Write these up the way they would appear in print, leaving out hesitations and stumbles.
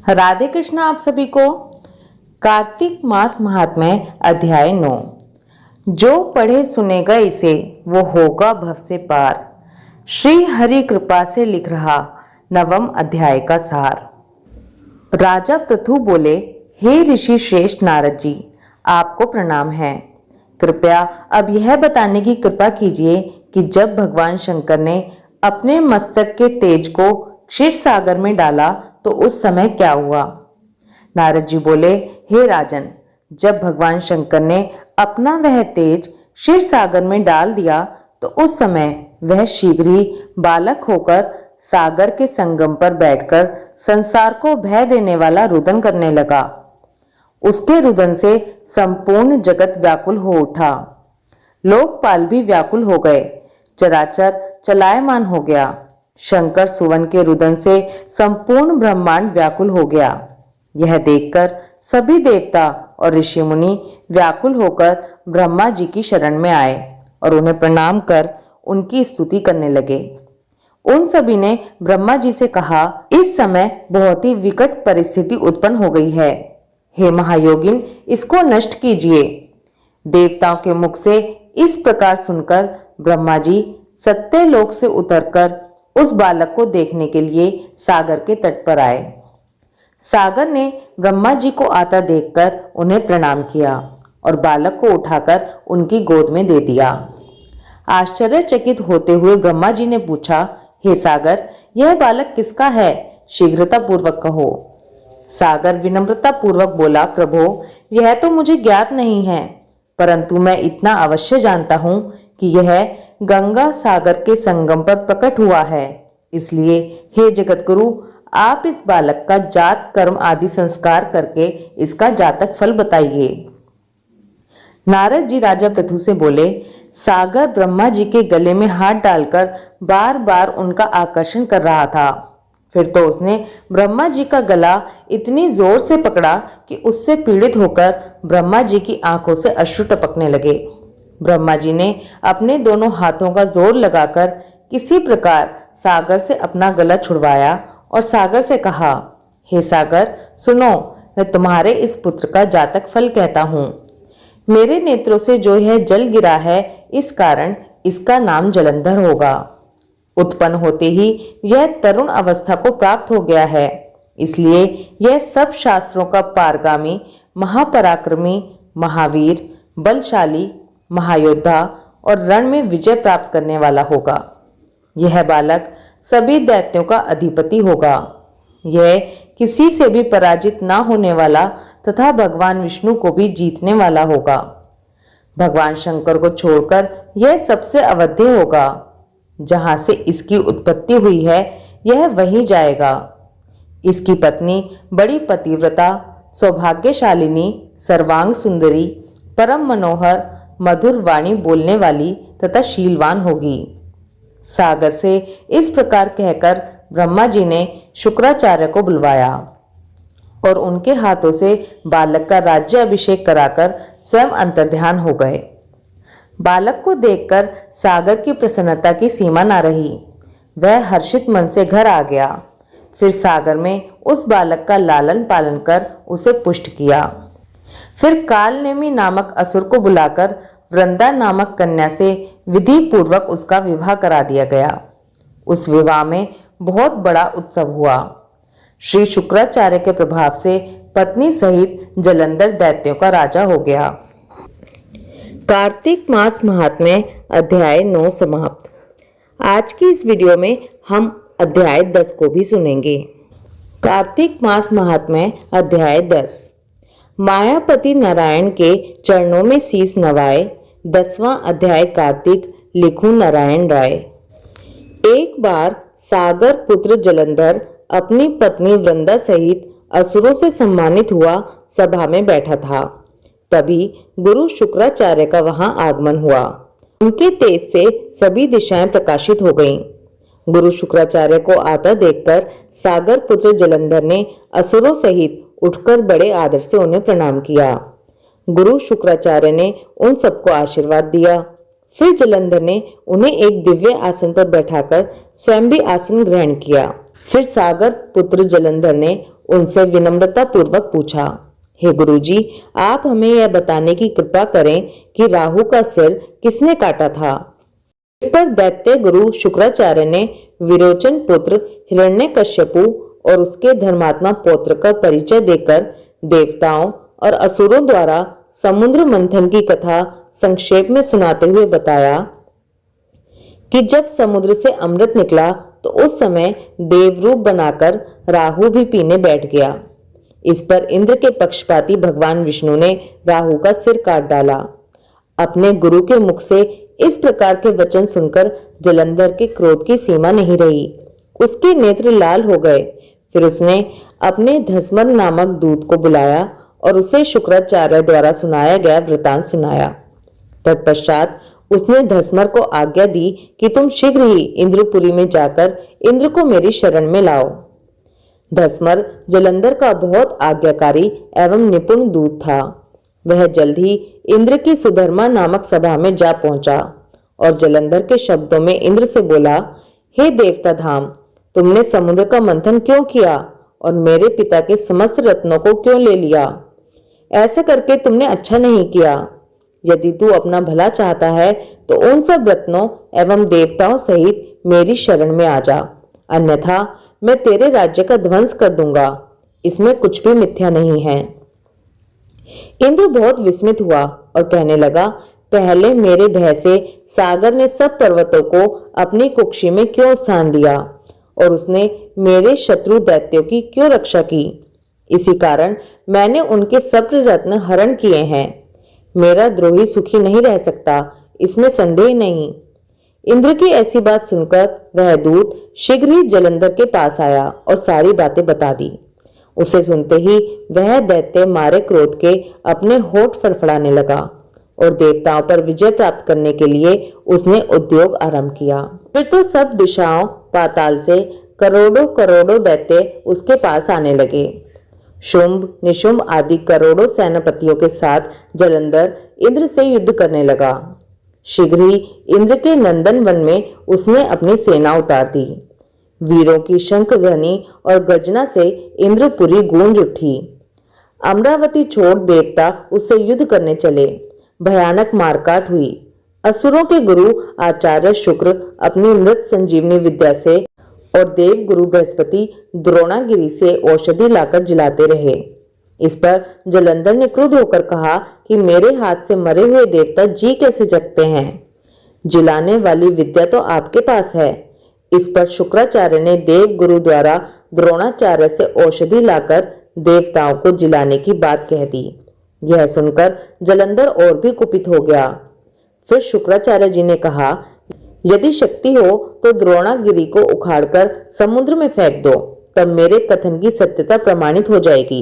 राधे कृष्ण आप सभी को। कार्तिक मास महात्म्य अध्याय 9। जो पढ़े सुनेगा इसे वो होगा भव से पार। श्री हरि कृपा से लिख रहा 9वें अध्याय का सार। राजा पृथु बोले, हे ऋषि श्रेष्ठ नारद जी, आपको प्रणाम है। कृपया अब यह बताने की कृपा कीजिए कि जब भगवान शंकर ने अपने मस्तक के तेज को क्षीर सागर में डाला तो उस समय क्या हुआ। नारद जी बोले, हे राजन, जब भगवान शंकर ने अपना वह तेज क्षीर सागर में डाल दिया तो उस समय वह शीघ्र ही बालक होकर सागर के संगम पर बैठकर संसार को भय देने वाला रुदन करने लगा। उसके रुदन से संपूर्ण जगत व्याकुल हो उठा। लोकपाल भी व्याकुल हो गए। चराचर चलायमान हो गया। शंकर सुवन के रुदन से संपूर्ण ब्रह्मांड व्याकुल हो गया। यह देखकर सभी देवता और ऋषि मुनि व्याकुल होकर ब्रह्मा जी की शरण में आए और उन्हें प्रणाम कर उनकी स्तुति करने लगे। उन सभी ने ब्रह्मा जी से कहा, इस समय बहुत ही विकट परिस्थिति उत्पन्न हो गई है। हे महायोगिन, इसको नष्ट कीजिए। देवताओं के मुख से इस प्रकार सुनकर ब्रह्मा जी सत्यलोक से उतरकर उस बालक को देखने के लिए सागर के तट पर आए। सागर ने ब्रह्मा जी को आता देखकर उन्हें प्रणाम किया और बालक को उठाकर उनकी गोद में दे दिया। आश्चर्यचकित होते हुए ब्रह्मा जी ने पूछा, हे सागर, यह बालक किसका है? शीघ्रता पूर्वक कहो। सागर विनम्रता पूर्वक बोला, प्रभो, यह तो मुझे ज्ञात नहीं है, परंतु मैं इतना अवश्य जानता हूं कि यह गंगा सागर के संगम पर प्रकट हुआ है। इसलिए हे जगतगुरु, आप इस बालक का जात कर्म आदि संस्कार करके इसका जातक फल बताइए। नारद जी राजा पृथु से बोले, सागर ब्रह्मा जी के गले में हाथ डालकर बार बार उनका आकर्षण कर रहा था। फिर तो उसने ब्रह्मा जी का गला इतनी जोर से पकड़ा कि उससे पीड़ित होकर ब्रह्मा जी की आंखों से अश्रु टपकने लगे। ब्रह्मा जी ने अपने दोनों हाथों का जोर लगाकर किसी प्रकार सागर से अपना गला छुड़वाया और सागर से कहा, हे सागर, सुनो, मैं तुम्हारे इस पुत्र का जातक फल कहता हूं। मेरे नेत्रों से जो यह जल गिरा है, इस कारण इसका नाम जलंधर होगा। उत्पन्न होते ही यह तरुण अवस्था को प्राप्त हो गया है, इसलिए यह सब शास्त्रों का पारगामी, महापराक्रमी, महावीर, बलशाली, महायोद्धा और रण में विजय प्राप्त करने वाला होगा। यह बालक सभी दैत्यों का अधिपति होगा। यह किसी से भी पराजित ना होने वाला तथा भगवान विष्णु को भी जीतने वाला होगा। भगवान शंकर को छोड़कर यह सबसे अवध्य होगा। जहां से इसकी उत्पत्ति हुई है, यह वहीं जाएगा। इसकी पत्नी बड़ी पतिव्रता, सौभाग्यशालिनी, सर्वांग सुंदरी, परम मनोहर, मधुर वाणी बोलने वाली तथा शीलवान होगी। सागर से इस प्रकार कहकर ब्रह्मा जी ने शुक्राचार्य को बुलवाया और उनके हाथों से बालक का राज्य अभिषेक कराकर स्वयं अंतर्ध्यान हो गए। बालक को देखकर सागर की प्रसन्नता की सीमा न रही। वह हर्षित मन से घर आ गया। फिर सागर में उस बालक का लालन पालन कर उसे पुष्ट किया। फिर कालनेमी नामक असुर को बुलाकर वृंदा नामक कन्या से विधि पूर्वक उसका विवाह करा दिया गया। उस विवाह में बहुत बड़ा उत्सव हुआ। श्री शुक्राचार्य के प्रभाव से पत्नी सहित जलंधर दैत्यों का राजा हो गया। कार्तिक मास महात्म्य अध्याय 9 समाप्त। आज की इस वीडियो में हम अध्याय 10 को भी सुनेंगे। कार्तिक मास महात्म्य अध्याय 10। मायापति नारायण के चरणों में शीस नवाए। 10वां अध्याय कार्तिक, लिखूं नारायण राय। एक बार सागर पुत्र जलंधर अपनी पत्नी वृंदा सहित असुरों से सम्मानित हुआ सभा में बैठा था। तभी गुरु शुक्राचार्य का वहां आगमन हुआ। उनके तेज से सभी दिशाएं प्रकाशित हो गईं। गुरु शुक्राचार्य को आता देखकर सागर पुत्र जलंधर ने असुरों सहित उठकर बड़े आदर से उन्हें प्रणाम किया। गुरु शुक्राचार्य ने उन सबको आशीर्वाद दिया। फिर जलंधर ने उन्हें एक दिव्य आसन पर बैठाकर स्वयं भी आसन ग्रहण किया। फिर सागर पुत्र जलंधर ने उनसे विनम्रता पूर्वक पूछा, हे गुरुजी, आप हमें यह बताने की कृपा करें कि राहु का सिर किसने काटा था। इस पर दैत्य गुरु शुक्राचार्य ने विरोचन पुत्र हिरण्यकश्यपु और उसके धर्मात्मा पौत्र का परिचय देकर देवताओं और असुरों द्वारा समुद्र मंथन की कथा संक्षेप में सुनाते हुए बताया कि जब समुद्र से अमृत निकला तो उस समय देवरूप बनाकर राहु भी पीने बैठ गया। इस पर इंद्र के पक्षपाती भगवान विष्णु ने राहु का सिर काट डाला। अपने गुरु के मुख से इस प्रकार के वचन सुनकर जलंधर के क्रोध की सीमा नहीं रही। उसके नेत्र लाल हो गए। फिर उसने अपने धस्मर नामक दूत को बुलाया और उसे शुक्राचार्य द्वारा सुनाया गया वृतांत सुनाया। तत्पश्चात उसने धस्मर को आज्ञा दी कि तुम शीघ्र ही इंद्रपुरी में जाकर इंद्र को मेरी शरण में लाओ। धस्मर जलंधर का बहुत आज्ञाकारी एवं निपुण दूत था। वह जल्द ही इंद्र की सुधर्मा नामक सभा में जा पहुंचा और जलंधर के शब्दों में इंद्र से बोला, हे देवता धाम, तुमने समुद्र का मंथन क्यों किया और मेरे पिता के समस्त रत्नों को क्यों ले लिया? ऐसा करके तुमने अच्छा नहीं किया। यदि तू अपना भला चाहता है तो उन सब रत्नों एवं देवताओं सहित मेरी शरण में आ जा, अन्यथा मैं तेरे राज्य का ध्वंस कर दूंगा। इसमें कुछ भी मिथ्या नहीं है। इंद्र बहुत विस्मित हुआ और कहने लगा, पहले मेरे भय से सागर ने सब पर्वतों को अपनी कुक्षी में क्यों स्थान दिया और उसने मेरे शत्रु दैत्यों की क्यों रक्षा की? इसी कारण मैंने उनके सब रत्न हरण किए हैं। मेरा द्रोही सुखी नहीं रह सकता, इसमें संदेह नहीं। इंद्र की ऐसी बात सुनकर वह दूत शीघ्र ही जलंधर के पास आया और सारी बातें बता दी। उसे सुनते ही वह दैत्य मारे क्रोध के अपने होठ फड़फड़ाने लगा और देवताओं पर विजय प्राप्त करने के लिए उसने उद्योग आरंभ किया। फिर तो सब दिशाओं पाताल से करोड़ों करोड़ों दैत्य उसके पास आने लगे। शुंभ निशुंभ आदि करोड़ों सेनापतियों के साथ जलंधर इंद्र से युद्ध करने लगा। शीघ्र ही इंद्र के नंदन वन में उसने अपनी सेना उतार दी। वीरों की शंख ध्वनि और गर्जना से इंद्रपुरी गूंज उठी। अमरावती छोड़ देवता उससे युद्ध करने चले। भयानक मारकाट हुई। असुरों के गुरु आचार्य शुक्र अपनी मृत संजीवनी विद्या से और देव गुरु बृहस्पति द्रोणागिरी से औषधि लाकर जिलाते रहे। इस पर जलंधर ने क्रुद्ध होकर कहा कि मेरे हाथ से मरे हुए देवता जी कैसे जगते हैं? जिलाने वाली विद्या तो आपके पास है। इस पर शुक्राचार्य ने देव गुरु द्वारा द्रोणाचार्य से औषधि लाकर देवताओं को जिलाने की बात कह दी। यह सुनकर जलंधर और भी कुपित हो गया। फिर शुक्राचार्य जी ने कहा, यदि शक्ति हो तो द्रोणागिरी को उखाड़कर समुद्र में फेंक दो, तब मेरे कथन की सत्यता प्रमाणित हो जाएगी।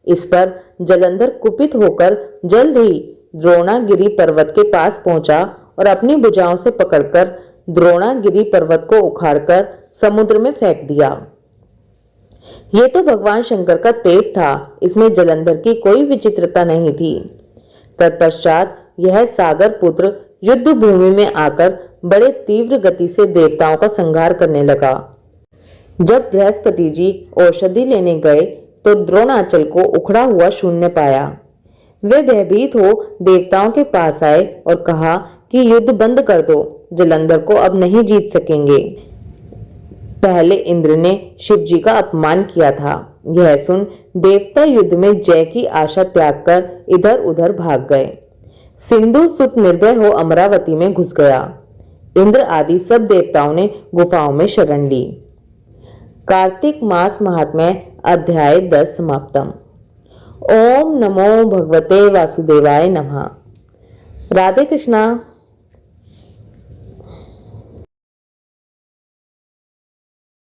इस पर जलंधर कुपित होकर जल्द ही द्रोणागिरी पर्वत के पास पहुंचा और अपनी भुजाओं से पकड़कर द्रोणागिरी पर्वत को उखाड़कर समुद्र में फेंक दिया। ये तो भगवान शंकर का तेज था, इसमें जलंधर की कोई विचित्रता नहीं थी। तत्पश्चात यह सागर पुत्र युद्ध भूमि में आकर बड़े तीव्र गति से देवताओं का संहार करने लगा। जब बृहस्पति जी औषधि लेने गए तो द्रोणाचल को उखड़ा हुआ शून्य पाया। वे भयभीत हो देवताओं के पास आए और कहा कि युद्ध बंद कर दो, जलंधर को अब नहीं जीत सकेंगे। पहले इंद्र ने शिव जी का अपमान किया था। यह सुन देवता युद्ध में जय की आशा त्याग कर इधर उधर भाग गए। सिंधु सुत निर्भय हो अमरावती में घुस गया। इंद्र आदि सब देवताओं ने गुफाओं में शरण ली। कार्तिक मास महात्म्य अध्याय 10 समाप्तम। ओम नमो भगवते वासुदेवाय नमः। राधे कृष्णा।